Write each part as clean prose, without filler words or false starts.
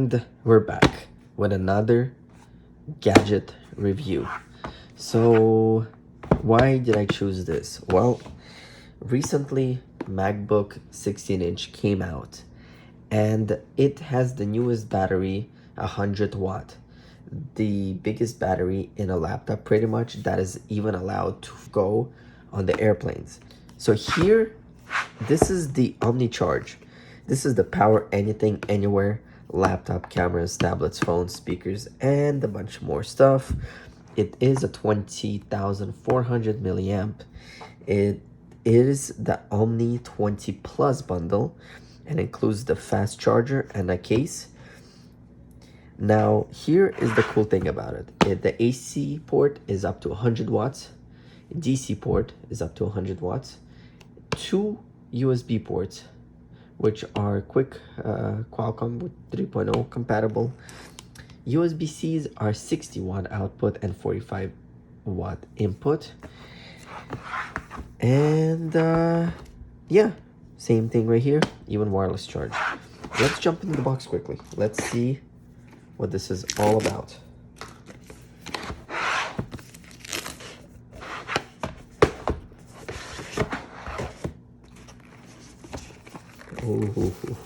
And we're back with another gadget review. So why did I choose this? Well, recently MacBook 16-inch came out and it has the newest battery, 100 watt, the biggest battery in a laptop pretty much that is even allowed to go on the airplanes. So here, this is the OmniCharge. This is the power anything anywhere laptop, cameras, tablets, phones, speakers, and a bunch more stuff. It is a 20,400 milliamp. It is the Omni 20 Plus bundle and includes the fast charger and a case. Now, here is the cool thing about it. The AC port is up to 100 watts. DC port is up to 100 watts. 2 USB ports, which are quick Qualcomm with 3.0 compatible. USB-Cs are 60 watt output and 45 watt input. And yeah, same thing right here, even wireless charge. Let's jump into the box quickly. Let's see what this is all about.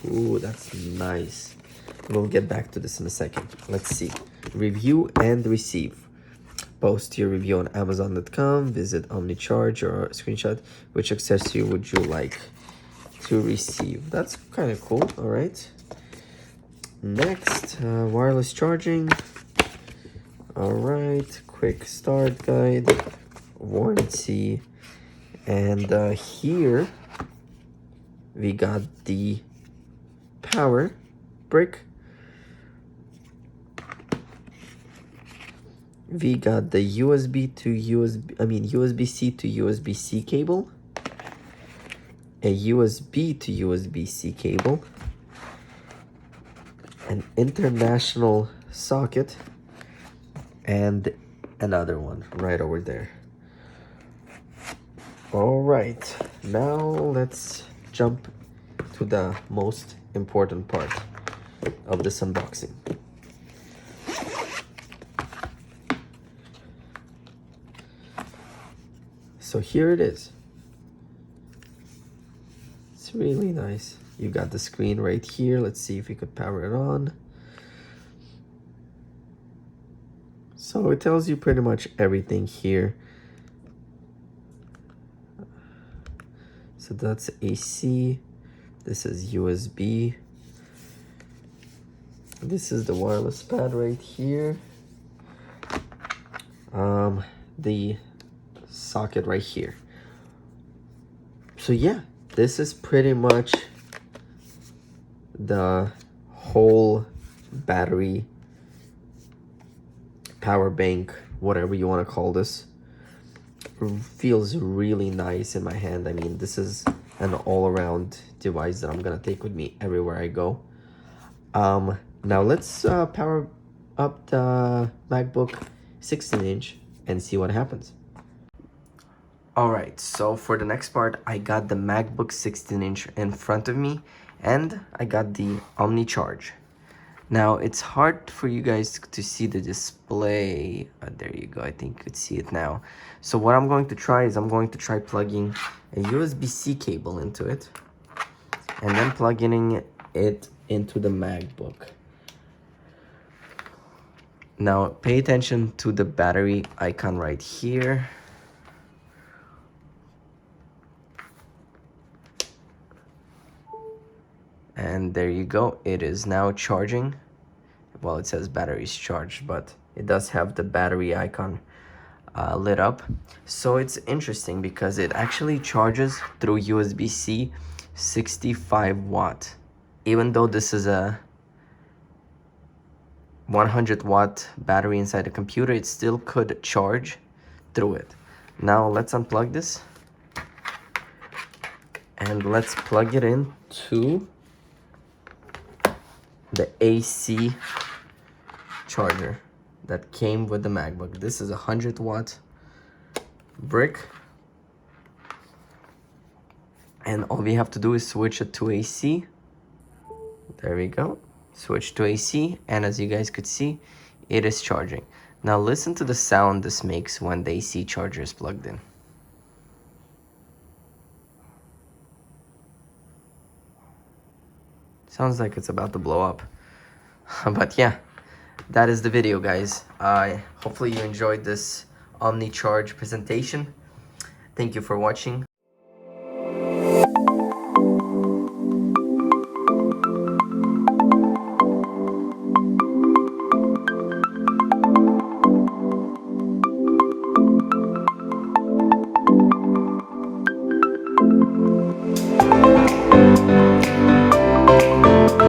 Ooh, that's nice. We'll get back to this in a second. Let's see. Review and receive. Post your review on Amazon.com. Visit OmniCharge or screenshot. Which accessory would you like to receive? That's kind of cool. All right. Next, wireless charging. All right. Quick start guide. Warranty. And here we got the power brick. We got the USB-C to USB-C cable, a USB to USB-C cable, an international socket, and another one right over there. All right, now let's jump to the most important part of this unboxing. So here it is. It's really nice. You got the screen right here. Let's see if we could power it on. So it tells you pretty much everything here. So that's AC. This is USB. This is the wireless pad right here. The socket right here. So yeah, this is pretty much the whole battery, power bank, whatever you want to call this. Feels really nice in my hand. I mean, this is an all-around device that I'm gonna take with me everywhere I go. Now let's power up the MacBook 16-inch and see what happens. Alright, so for the next part, I got the MacBook 16-inch in front of me and I got the OmniCharge. Now, it's hard for you guys to see the display. There you go, I think you could see it now. So what I'm going to try is I'm going to try plugging a USB-C cable into it and then plugging it into the MacBook. Now, pay attention to the battery icon right here. And there you go, it is now charging. Well, it says battery's charged, but it does have the battery icon lit up. So it's interesting because it actually charges through USB-C 65 watt. Even though this is a 100 watt battery inside the computer, it still could charge through it. Now let's unplug this and let's plug it into the AC charger that came with the MacBook. This is a 100 watt brick, and all we have to do is switch it to AC. There we go. Switch to AC, and as you guys could see, it is charging. Now listen to the sound this makes when the AC charger is plugged in. Sounds like it's about to blow up. But yeah, that is the video, guys. Hopefully you enjoyed this OmniCharge presentation. Thank you for watching.